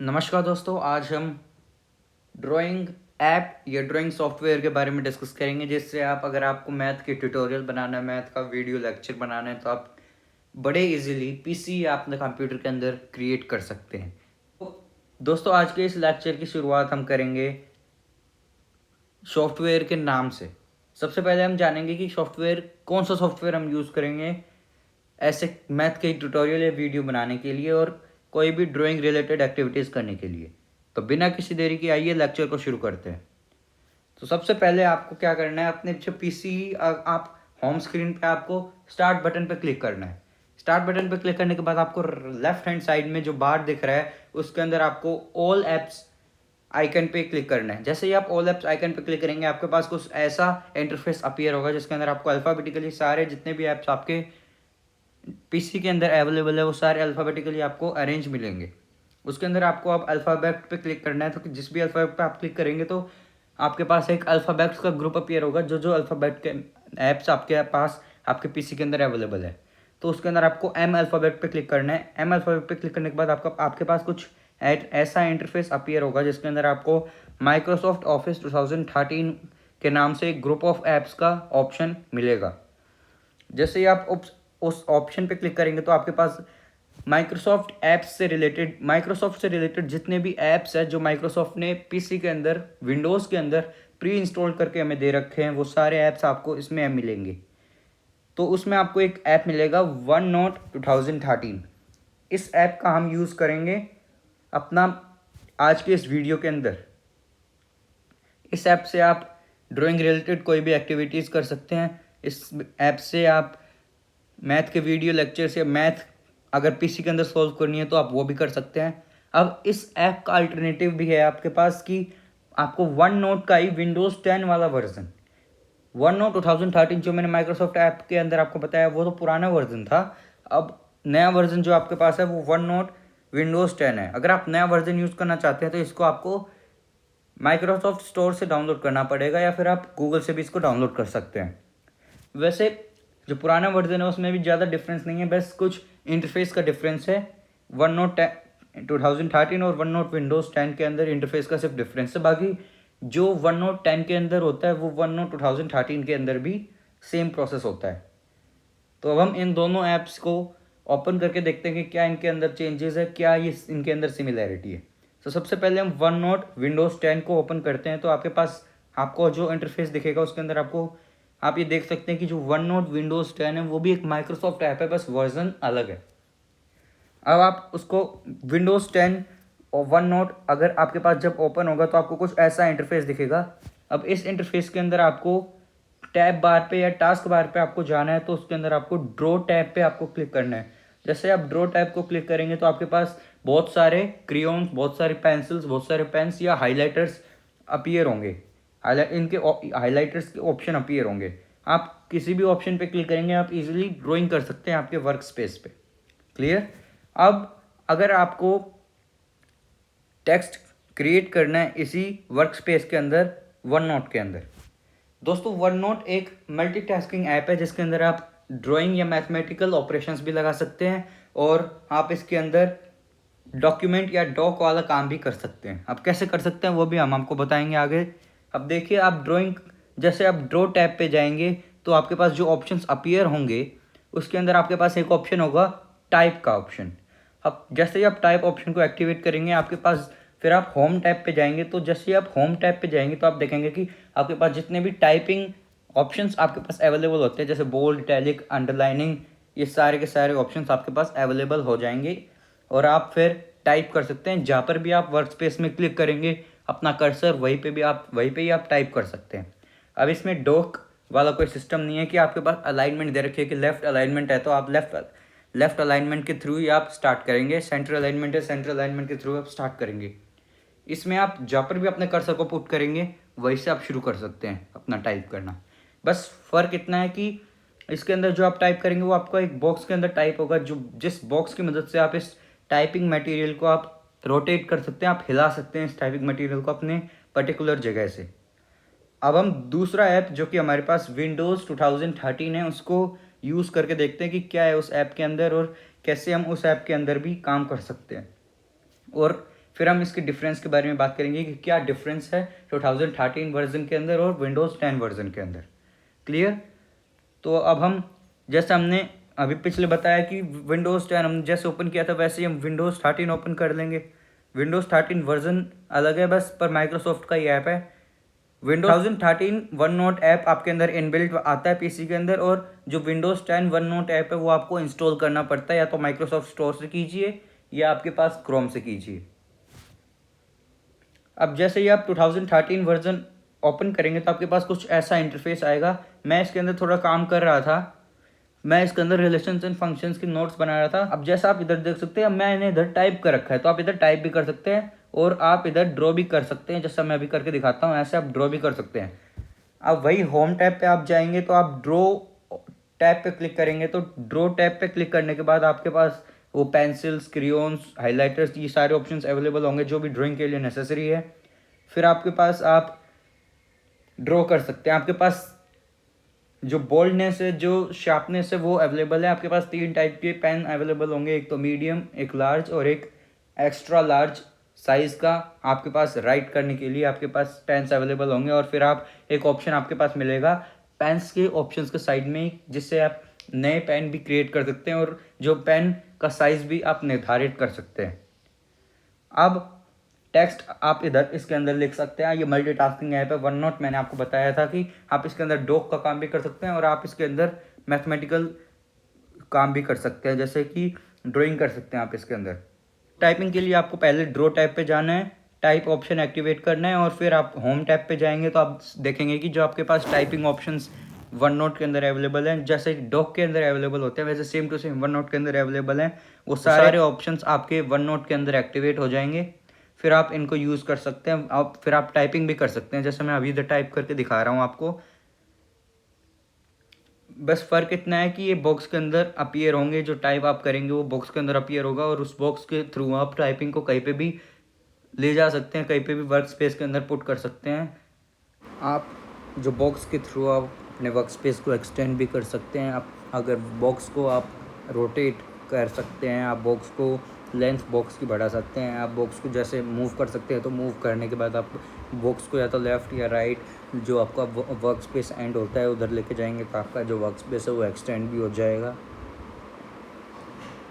नमस्कार दोस्तों, आज हम ड्राइंग ऐप या ड्राइंग सॉफ्टवेयर के बारे में डिस्कस करेंगे, जिससे अगर आपको मैथ के ट्यूटोरियल बनाना है, मैथ का वीडियो लेक्चर बनाना है, तो आप बड़े इजीली पीसी या अपने कंप्यूटर के अंदर क्रिएट कर सकते हैं। तो दोस्तों, आज के इस लेक्चर की शुरुआत हम करेंगे सॉफ्टवेयर के नाम से। सबसे पहले हम जानेंगे कि सॉफ्टवेयर कौन सा सॉफ्टवेयर हम यूज़ करेंगे ऐसे मैथ के ट्यूटोरियल या वीडियो बनाने के लिए और कोई भी ड्राइंग रिलेटेड एक्टिविटीज़ करने के लिए। तो बिना किसी देरी के आइए लेक्चर को शुरू करते हैं। तो सबसे पहले आपको क्या करना है, अपने जो पीसी आप होम स्क्रीन पे आपको स्टार्ट बटन पे क्लिक करना है। स्टार्ट बटन पे क्लिक करने के बाद आपको लेफ्ट हैंड साइड में जो बार दिख रहा है उसके अंदर आपको ऑल एप्स आइकन पे क्लिक करना है। जैसे ही आप ऑल एप्स आइकन पे क्लिक करेंगे, आपके पास कुछ ऐसा इंटरफेस अपीयर होगा जिसके अंदर आपको अल्फ़ाबेटिकली सारे जितने भी ऐप्स आपके पीसी के अंदर अवेलेबल है वो सारे अल्फ़ाबेटिकली आपको अरेंज मिलेंगे। उसके अंदर आपको अब अल्फ़ाबेट पे क्लिक करना है। तो जिस भी अल्फ़ाबेट पे आप क्लिक करेंगे तो आपके पास एक अल्फ़ाबेट्स का ग्रुप अपीयर होगा, जो जो अल्फ़ाबेट के ऐप्स आपके पास आपके पीसी के अंदर अवेलेबल है। तो उसके अंदर आपको एम अल्फ़ाबेट पे क्लिक करना है। एम अल्फ़ाबेट पे क्लिक करने के बाद आपके पास कुछ ऐसा इंटरफेस अपीयर होगा जिसके अंदर आपको माइक्रोसॉफ्ट ऑफिस 2013 के नाम से एक ग्रुप ऑफ ऐप्स का ऑप्शन मिलेगा। जैसे ही आप उस ऑप्शन पे क्लिक करेंगे तो आपके पास माइक्रोसॉफ्ट से रिलेटेड जितने भी ऐप्स हैं जो माइक्रोसॉफ्ट ने पीसी के अंदर विंडोज़ के अंदर प्री इंस्टॉल करके हमें दे रखे हैं, वो सारे ऐप्स आपको इसमें मिलेंगे। तो उसमें आपको एक ऐप मिलेगा वन नोट 2013। इस ऐप का हम यूज़ करेंगे अपना आज के इस वीडियो के अंदर। इस ऐप से आप ड्राइंग रिलेटेड कोई भी एक्टिविटीज़ कर सकते हैं। इस ऐप से आप मैथ के वीडियो लेक्चर से मैथ अगर पीसी के अंदर सॉल्व करनी है तो आप वो भी कर सकते हैं। अब इस ऐप का अल्टरनेटिव भी है आपके पास कि आपको वन नोट का ही विंडोज़ 10 वाला वर्जन, वन नोट 2013 जो मैंने माइक्रोसॉफ्ट ऐप के अंदर आपको बताया वो तो पुराना वर्जन था। अब नया वर्जन जो आपके पास है वो वन नोट विंडोज़ 10 है। अगर आप नया वर्जन यूज़ करना चाहते हैं तो इसको आपको माइक्रोसॉफ्ट स्टोर से डाउनलोड करना पड़ेगा, या फिर आप गूगल से भी इसको डाउनलोड कर सकते हैं। वैसे जो पुराना वर्जन है उसमें भी ज़्यादा डिफरेंस नहीं है, बस कुछ इंटरफेस का डिफरेंस है। वन नोट 2013 और वन नोट विंडोज़ 10 के अंदर इंटरफेस का सिर्फ डिफरेंस है। बाकी जो वन नोट 10 के अंदर होता है वो वन नोट 2013 के अंदर भी सेम प्रोसेस होता है। तो अब हम इन दोनों ऐप्स को ओपन करके देखते हैं कि क्या इनके अंदर चेंजेस है, क्या ये इनके अंदर सिमिलैरिटी है। तो सबसे पहले हम वन नोट विंडोज़ 10 को ओपन करते हैं। तो आपके पास आपको जो इंटरफेस दिखेगा उसके अंदर आपको आप ये देख सकते हैं कि जो वन नोट विंडोज़ 10 है वो भी एक माइक्रोसॉफ्ट ऐप है, बस वर्जन अलग है। अब आप उसको विंडोज़ 10 और वन नोट अगर आपके पास जब ओपन होगा तो आपको कुछ ऐसा इंटरफेस दिखेगा। अब इस इंटरफेस के अंदर आपको टैब बार पे या टास्क बार पे आपको जाना है, तो उसके अंदर आपको ड्रॉ टैब पे आपको क्लिक करना है। जैसे आप ड्रॉ टैब को क्लिक करेंगे तो आपके पास बहुत सारे क्रियोन्स, बहुत सारे पेंसिल्स, बहुत सारे पेन्स या हाइलाइटर्स अपीयर होंगे। इनके हाइलाइटर्स के ऑप्शन अपीयर होंगे। आप किसी भी ऑप्शन पे क्लिक करेंगे, आप इजीली ड्राइंग कर सकते हैं आपके वर्क स्पेस पे। क्लियर। अब अगर आपको टेक्स्ट क्रिएट करना है इसी वर्क स्पेस के अंदर, वन नोट के अंदर, दोस्तों वन नोट एक मल्टीटास्किंग ऐप है जिसके अंदर आप ड्राइंग या मैथमेटिकल ऑपरेशंस भी लगा सकते हैं और आप इसके अंदर डॉक्यूमेंट या डॉक वाला काम भी कर सकते हैं। आप कैसे कर सकते हैं वो भी हम आपको बताएंगे आगे। अब देखिए, आप ड्राइंग जैसे आप ड्रॉ टैब पे जाएंगे तो आपके पास जो ऑप्शंस अपीयर होंगे उसके अंदर आपके पास एक ऑप्शन होगा टाइप का ऑप्शन। अब जैसे ही आप टाइप ऑप्शन को एक्टिवेट करेंगे आपके पास फिर आप होम टैब पे जाएंगे। तो जैसे ही आप होम टैब पे जाएंगे तो आप देखेंगे कि आपके पास जितने भी टाइपिंग ऑप्शंस आपके पास अवेलेबल होते हैं, जैसे बोल्ड, इटैलिक, अंडरलाइनिंग, ये सारे के सारे ऑप्शंस आपके पास अवेलेबल हो जाएंगे और आप फिर टाइप कर सकते हैं। जहाँ पर भी आप वर्क स्पेस में क्लिक करेंगे अपना कर्सर वहीं पे ही आप टाइप कर सकते हैं। अब इसमें डॉक वाला कोई सिस्टम नहीं है कि आपके पास अलाइनमेंट दे रखी है कि लेफ्ट अलाइनमेंट है तो आप लेफ्ट अलाइनमेंट के थ्रू ही आप स्टार्ट करेंगे, सेंटर अलाइनमेंट है सेंटर अलाइनमेंट के थ्रू आप स्टार्ट करेंगे। इसमें आप जहाँ पर भी अपने कर्सर को पुट करेंगे वहीं से आप शुरू कर सकते हैं अपना टाइप करना। बस फ़र्क इतना है कि इसके अंदर जो आप टाइप करेंगे वो आपका एक बॉक्स के अंदर टाइप होगा, जो जिस बॉक्स की मदद से आप इस टाइपिंग मटेरियल को आप रोटेट कर सकते हैं, आप हिला सकते हैं इस टाइपिंग मटेरियल को अपने पर्टिकुलर जगह से। अब हम दूसरा ऐप जो कि हमारे पास विंडोज़ 2013 है उसको यूज़ करके देखते हैं कि क्या है उस ऐप के अंदर और कैसे हम उस ऐप के अंदर भी काम कर सकते हैं। और फिर हम इसके डिफरेंस के बारे में बात करेंगे कि क्या डिफरेंस है 2013 वर्जन के अंदर और विंडोज़ 10 वर्जन के अंदर। क्लियर? तो अब हम जैसे हमने अभी पिछले बताया कि विंडोज़ 10 हम जैसे ओपन किया था वैसे ही हम विंडोज़ 13 ओपन कर लेंगे। विंडोज़ 13 वर्जन अलग है बस, पर माइक्रोसॉफ्ट का ही ऐप है। विंडोज 2013 वन नोट ऐप आपके अंदर इनबिल्ट आता है पीसी के अंदर, और जो विंडोज़ 10 वन नोट ऐप है वो आपको इंस्टॉल करना पड़ता है, या तो माइक्रोसॉफ्ट स्टोर से कीजिए या आपके पास क्रोम से कीजिए। अब जैसे ही आप 2013 वर्जन ओपन करेंगे तो आपके पास कुछ ऐसा इंटरफेस आएगा। मैं इसके अंदर थोड़ा काम कर रहा था, मैं इसके अंदर रिलेशंस एंड फंक्शंस की नोट्स बना रहा था। अब जैसा आप इधर देख सकते हैं मैंने इधर टाइप कर रखा है, तो आप इधर टाइप भी कर सकते हैं और आप इधर ड्रॉ भी कर सकते हैं। जैसा मैं अभी करके दिखाता हूँ ऐसे आप ड्रॉ भी कर सकते हैं। अब वही होम टैब पे आप जाएंगे तो आप ड्रॉ टैब पे क्लिक करेंगे, तो ड्रॉ टैब पे क्लिक करने के बाद आपके पास वो पेंसिल्स, क्रियोन्स, हाइलाइटर्स, ये सारे ऑप्शंस अवेलेबल होंगे जो भी ड्राइंग के लिए नेसेसरी है। फिर आपके पास आप ड्रॉ कर सकते हैं। आपके पास जो बोल्डनेस है, जो शार्पनेस है वो अवेलेबल है। आपके पास 3 टाइप के पेन अवेलेबल होंगे, एक तो मीडियम, एक लार्ज और एक एक्स्ट्रा लार्ज साइज़ का। आपके पास राइट करने के लिए आपके पास पेन्स अवेलेबल होंगे, और फिर आप एक ऑप्शन आपके पास मिलेगा पेन्स के ऑप्शंस के साइड में, जिससे आप नए पेन भी क्रिएट कर सकते हैं और जो पेन का साइज़ भी आप निर्धारित कर सकते हैं। अब टेक्स्ट आप इधर इसके अंदर लिख सकते हैं। ये मल्टीटास्किंग ऐप है। वन नोट मैंने आपको बताया था कि आप इसके अंदर डॉक का काम भी कर सकते हैं और आप इसके अंदर मैथमेटिकल काम भी कर सकते हैं, जैसे कि ड्राइंग कर सकते हैं आप इसके अंदर। टाइपिंग के लिए आपको पहले ड्रॉ टैब पे जाना है, टाइप ऑप्शन एक्टिवेट करना है, और फिर आप होम टैब पे जाएंगे तो आप देखेंगे कि जो आपके पास टाइपिंग ऑप्शंस वन नोट के अंदर अवेलेबल हैं, जैसे डॉक के अंदर अवेलेबल होते हैं वैसे same to same one note के अंदर अवेलेबल हैं। वो सारे ऑप्शंस आपके वन नोट के अंदर एक्टिवेट हो जाएंगे। फिर आप इनको यूज़ कर सकते हैं। आप फिर आप टाइपिंग भी कर सकते हैं, जैसे मैं अभी इधर टाइप करके दिखा रहा हूँ आपको। बस फ़र्क इतना है कि ये बॉक्स के अंदर अपीयर होंगे, जो टाइप आप करेंगे वो बॉक्स के अंदर अपीयर होगा, और उस बॉक्स के थ्रू आप टाइपिंग को कहीं पे भी ले जा सकते हैं, कहीं पे भी वर्क स्पेस के अंदर पुट कर सकते हैं। आप जो बॉक्स के थ्रू आप अपने वर्क स्पेस को एक्सटेंड भी कर सकते हैं। आप अगर बॉक्स को आप रोटेट कर सकते हैं, आप बॉक्स को लेंथ बॉक्स की बढ़ा सकते हैं, आप बॉक्स को जैसे मूव कर सकते हैं, तो मूव करने के बाद आप बॉक्स को या तो लेफ़्ट या राइट जो आपका वर्क स्पेस एंड होता है उधर लेके जाएंगे, तो आपका जो वर्क स्पेस है वो एक्सटेंड भी हो जाएगा।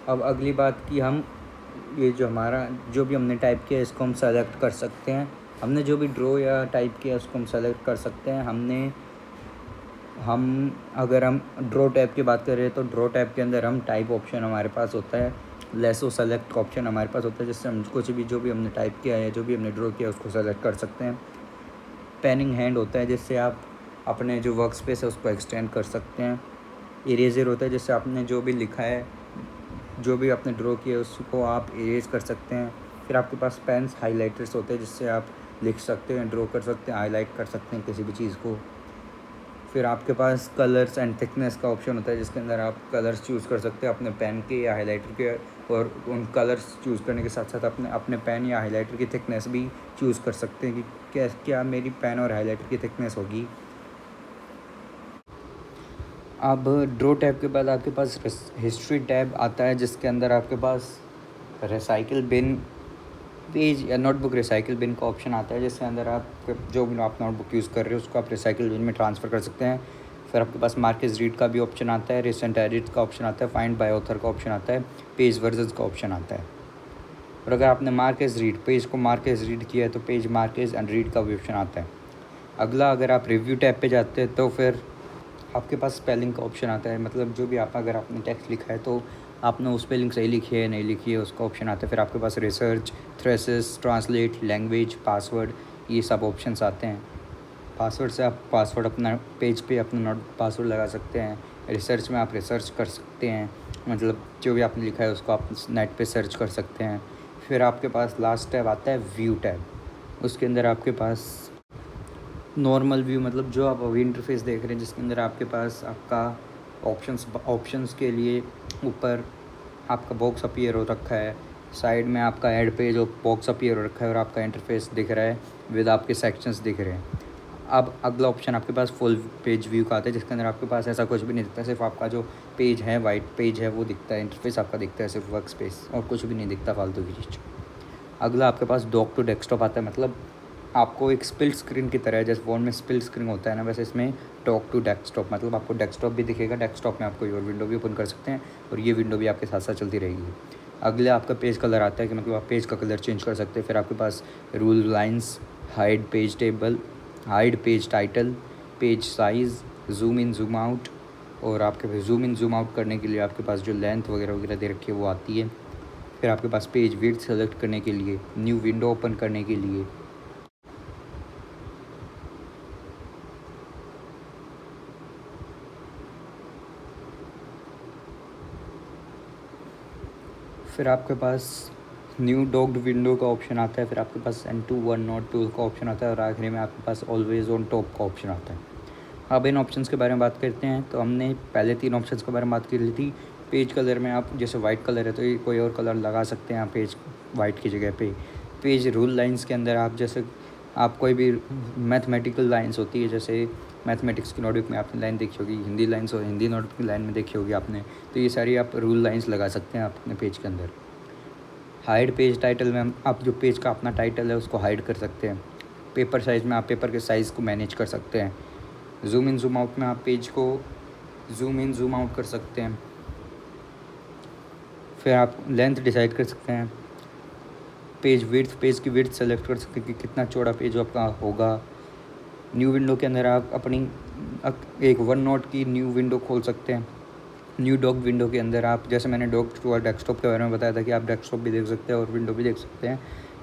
अब अगली बात कि हम ये जो हमारा जो भी हमने टाइप किया इसको हम सेलेक्ट कर सकते हैं। हमने जो भी ड्रॉ या टाइप किया उसको हम सेलेक्ट कर सकते हैं। अगर हम ड्रॉ टैब की बात करें तो ड्रॉ टैब के अंदर हम टाइप ऑप्शन हमारे पास होता है, लेसो सेलेक्ट का ऑप्शन हमारे पास होता है, जिससे हम कुछ भी जो भी हमने टाइप किया है, जो भी हमने ड्रॉ किया उसको सेलेक्ट कर सकते हैं। पेनिंग हैंड होता है जिससे आप अपने जो वर्क स्पेस है उसको एक्सटेंड कर सकते हैं। इरेजर होता है जिससे आपने जो भी लिखा है, जो भी आपने ड्रॉ किया है उसको आप इरेज कर सकते हैं। फिर आपके पास पेन्स, हाइलाइटर्स होते हैं जिससे आप लिख सकते हैं, ड्रॉ कर सकते हैं, हाईलाइट कर सकते हैं किसी भी चीज़ को। फिर आपके पास कलर्स एंड थिकनेस का ऑप्शन होता है जिसके अंदर आप कलर्स चूज़ कर सकते हैं अपने पेन के या हाइलाइटर के, और उन कलर्स चूज़ करने के साथ साथ अपने पेन या हाइलाइटर की थिकनेस भी चूज़ कर सकते हैं कि क्या मेरी पेन और हाइलाइटर की थिकनेस होगी। अब ड्रॉ टैब के बाद आपके पास हिस्ट्री टैब आता है जिसके अंदर आपके पास रिसाइकिल बिन पेज या नोटबुक रिसाइकिल बिन का ऑप्शन आता है, जिसके अंदर आप जो भी आप नोटबुक यूज़ कर रहे हो उसको आप रिसाइकिल बिन में ट्रांसफ़र कर सकते हैं। फिर आपके पास मार्केज रीड का भी ऑप्शन आता है, रिसेंट एडिट का ऑप्शन आता है, फाइंड बाय ऑथर का ऑप्शन आता है, पेज वर्जन्स का ऑप्शन आता है। और अगर आपने मार्केज रीड पेज को मार्केज रीड किया है तो पेज मार्केज एंड रीड का भी ऑप्शन आता है। अगला अगर आप रिव्यू टैब पे जाते हैं तो फिर आपके पास स्पेलिंग का ऑप्शन आता है, मतलब जो भी अगर आपने टेक्स्ट लिखा है तो आपने वो स्पेलिंग सही लिखी है नहीं लिखी है उसका ऑप्शन आता है। फिर आपके पास रिसर्च, थ्रेसेस, ट्रांसलेट, लैंग्वेज, पासवर्ड, ये सब ऑप्शंस आते हैं। पासवर्ड से आप पासवर्ड अपना पेज पे अपना नोट पासवर्ड लगा सकते हैं। रिसर्च में आप रिसर्च कर सकते हैं, मतलब जो भी आपने लिखा है उसको आप नेट पे सर्च कर सकते हैं। फिर आपके पास लास्ट टैब आता है व्यू टैब। उसके अंदर आपके पास नॉर्मल व्यू, मतलब जो आप अभी इंटरफेस देख रहे हैं जिसके अंदर आपके पास आपका ऑप्शंस के लिए ऊपर आपका बॉक्स अपीयर हो रखा है, साइड में आपका ऐड पेज और बॉक्स अपीयर हो रखा है, और आपका इंटरफेस दिख रहा है विद आपके सेक्शंस दिख रहे हैं। अब अगला ऑप्शन आपके पास फुल पेज व्यू का आता है जिसके अंदर आपके पास ऐसा कुछ भी नहीं दिखता, सिर्फ आपका जो पेज है, वाइट पेज है वो दिखता है, इंटरफेस आपका दिखता है, सिर्फ वर्क स्पेस और कुछ भी नहीं दिखता फालतू की चीज़। अगला आपके पास डॉक टू डेस्कटॉप आता है, मतलब आपको एक स्प्लिट स्क्रीन की तरह है, जैसे फ़ोन में स्प्लिट स्क्रीन होता है ना, वैसे इसमें डॉक टू डेस्कटॉप, मतलब आपको डेस्कटॉप भी दिखेगा, डेस्कटॉप में आप कोई और विंडो भी ओपन कर सकते हैं और ये विंडो भी आपके साथ साथ चलती रहेगी। अगले आपका पेज कलर आता है कि मतलब आप पेज का कलर चेंज कर सकते हैं। फिर आपके पास rule lines, hide page table, hide page title, page size, zoom in zoom out, और आपके जूम इन जूम आउट करने के लिए आपके पास जो लेंथ वगैरह वगैरह दे रखी है वो आती है। फिर आपके पास पेज विड्थ सेलेक्ट करने के लिए, न्यू विंडो ओपन करने के लिए, फिर आपके पास न्यू डॉक्ड विंडो का ऑप्शन आता है। फिर आपके पास N2 वन नॉट टू का ऑप्शन आता है और आखिरी में आपके पास ऑलवेज ऑन टॉप का ऑप्शन आता है। अब इन ऑप्शंस के बारे में बात करते हैं। तो हमने पहले 3 ऑप्शंस के बारे में बात कर ली थी। पेज कलर में आप जैसे वाइट कलर है तो ये कोई और कलर लगा सकते हैं आप पेज वाइट की जगह पे। पेज रूल लाइंस के अंदर आप जैसे आप कोई भी मैथमेटिकल लाइंस होती है, जैसे मैथमेटिक्स की नोटबुक में आपने लाइन देखी होगी, हिंदी लाइन्स हो हिंदी नोटबुक की लाइन में देखी होगी आपने, तो ये सारी आप रूल लाइन्स लगा सकते हैं आप अपने पेज के अंदर। हाइड पेज टाइटल में हम आप जो पेज का अपना टाइटल है उसको हाइड कर सकते हैं। पेपर साइज़ में आप पेपर के साइज़ को मैनेज कर सकते हैं। जूम इन जूम आउट में आप पेज को जूम इन जूम आउट कर सकते हैं। फिर आप लेंथ डिसाइड कर सकते हैं। पेज की विड्थ सेलेक्ट कर सकते हैं कि कितना चौड़ा पेज आपका होगा। न्यू विंडो के अंदर आप अपनी एक वन नोट की न्यू विंडो खोल सकते हैं। न्यू डॉक विंडो के अंदर आप, जैसे मैंने डॉक टू डेस्कटॉप के बारे में बताया था कि आप डेस्कटॉप भी देख सकते हैं और विंडो भी देख सकते हैं,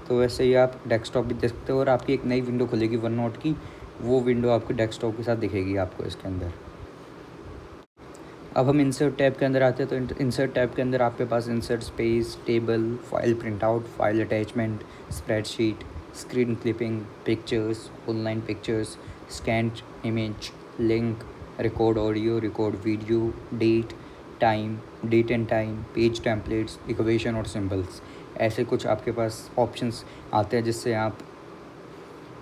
तो वैसे ही आप डेस्कटॉप भी देख सकते हो और आपकी एक नई विंडो खुलेगी वन नोट की, वो विंडो आपके डेस्कटॉप के साथ दिखेगी आपको इसके अंदर। अब हम इंसर्ट टैब के अंदर आते हैं। तो इंसर्ट टैब के अंदर आपके पास insert space, table, file print out, file attachment, spreadsheet, screen clipping, pictures, online pictures, scanned image, link, record audio, record video, date and time, page templates, equation और सिंबल्स, ऐसे कुछ आपके पास ऑप्शंस आते हैं जिससे आप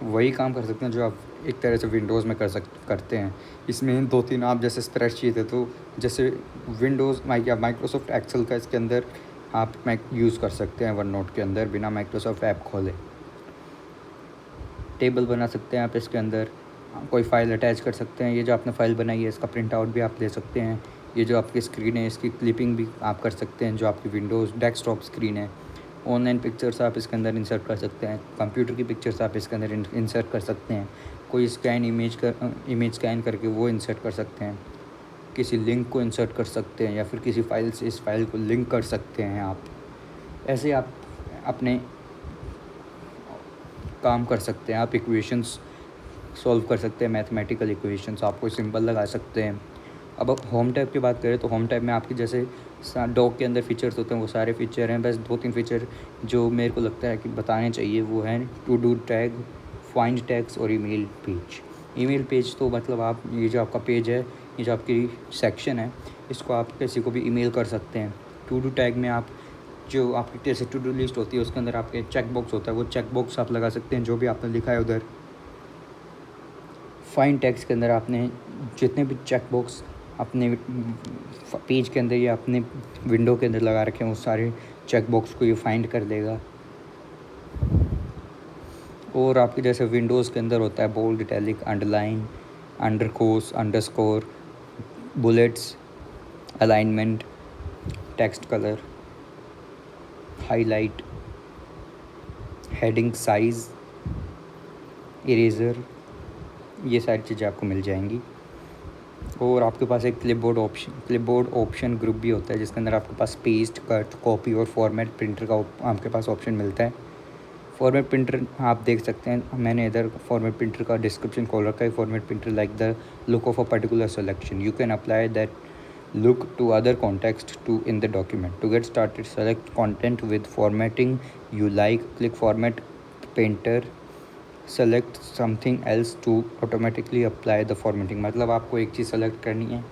वही काम कर सकते हैं जो आप एक तरह से विंडोज़ में करते हैं। इसमें 2-3 आप जैसे स्प्रेडशीट है तो जैसे विंडोज़ या माइक्रोसॉफ्ट एक्सेल का इसके अंदर आप यूज़ कर सकते हैं वन नोट के अंदर बिना माइक्रोसॉफ्ट ऐप खोले। टेबल बना सकते हैं आप इसके अंदर, कोई फ़ाइल अटैच कर सकते हैं। ये जो आपने फ़ाइल बनाई है इसका प्रिंट आउट भी आप ले सकते हैं। ये जो आपकी स्क्रीन है इसकी क्लिपिंग भी आप कर सकते हैं, जो आपकी विंडोज़ डेस्कटॉप स्क्रीन है। ऑनलाइन पिक्चर्स आप इसके अंदर इंसर्ट कर सकते हैं। कंप्यूटर की पिक्चर्स आप इसके अंदर इंसर्ट कर सकते हैं। कोई इमेज स्कैन करके वो इंसर्ट कर सकते हैं। किसी लिंक को इंसर्ट कर सकते हैं या फिर किसी फ़ाइल से इस फाइल को लिंक कर सकते हैं आप। ऐसे आप अपने काम कर सकते हैं। आप इक्वेशंस सॉल्व कर सकते हैं, मैथमेटिकल इक्वेशंस, आप कोई सिंबल लगा सकते हैं। अब होम टैब की बात करें तो होम टैब में आपके जैसे डॉक के अंदर फ़ीचर्स होते हैं वो सारे फ़ीचर हैं। बस 2-3 फ़ीचर जो मेरे को लगता है कि बताने चाहिए वो हैं to do tag, find tags और ईमेल पेज। ईमेल पेज तो मतलब आप ये जो आपका पेज है, ये जो आपकी सेक्शन है, इसको आप किसी को भी ईमेल कर सकते हैं। टू डू टैग में आप जो आपकी जैसे टू डू लिस्ट होती है उसके अंदर आपके चेक बॉक्स होता है, वो चेक बॉक्स आप लगा सकते हैं जो भी आपने लिखा है उधर। फाइंड टैग्स के अंदर आपने जितने भी चेक बॉक्स अपने पेज के अंदर या अपने विंडो के अंदर लगा रखे हैं वो सारे चेक बॉक्स को ये फाइंड कर देगा। और आपके जैसे विंडोज़ के अंदर होता है bold, italic, underline, undercourse, underscore, bullets, alignment, text colour, highlight, heading size, eraser, ये सारी चीज़ें आपको मिल जाएंगी। और आपके पास एक क्लिपबोर्ड ऑप्शन ग्रुप भी होता है जिसके अंदर आपके पास पेस्ट, कट, कॉपी और फॉर्मेट प्रिंटर का आपके पास ऑप्शन मिलता है। फॉर्मेट प्रिंटर आप देख सकते हैं, मैंने इधर फॉर्मेट प्रिंटर का डिस्क्रिप्शन खोल रखा है। Format printer like the look of a particular selection, you can apply that look to other context to in the document. To get started, select content with formatting you like, click format painter, select something else to automatically apply the formatting। मतलब आपको एक चीज़ select करनी है,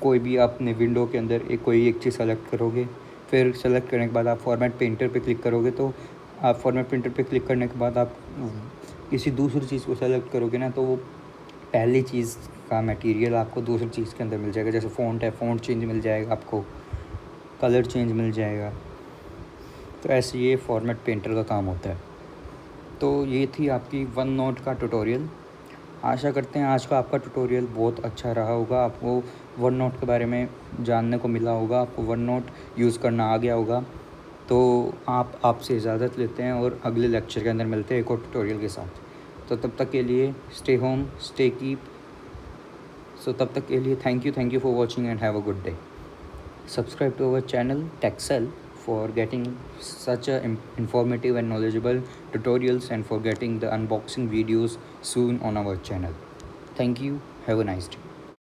कोई भी अपने window के अंदर कोई एक चीज़ सेलेक्ट करोगे, फिर सेलेक्ट करने के बाद आप फॉर्मेट पेंटर पे क्लिक करोगे, तो आप फॉर्मेट पेंटर पे क्लिक करने के बाद आप किसी दूसरी चीज़ को सेलेक्ट करोगे ना, तो वो पहली चीज़ का मटेरियल आपको दूसरी चीज़ के अंदर मिल जाएगा। जैसे फ़ॉन्ट है, फ़ॉन्ट चेंज मिल जाएगा आपको, कलर चेंज मिल जाएगा। तो ऐसे ये फॉर्मेट पेंटर का काम होता है। तो ये थी आपकी वन नोट का ट्यूटोरियल। आशा करते हैं आज का आपका ट्यूटोरियल बहुत अच्छा रहा होगा, आपको वन नोट के बारे में जानने को मिला होगा, आपको वन नोट यूज़ करना आ गया होगा। तो आप आपसे इजाज़त लेते हैं और अगले लेक्चर के अंदर मिलते हैं एक और ट्यूटोरियल के साथ। तो तब तक के लिए स्टे होम, स्टे कीप। सो तब तक के लिए thank you for watching and have a good day. Subscribe to our channel TechCell for getting such a informative and knowledgeable tutorials and for getting the unboxing videos soon on our channel. Thank you. Have a nice day.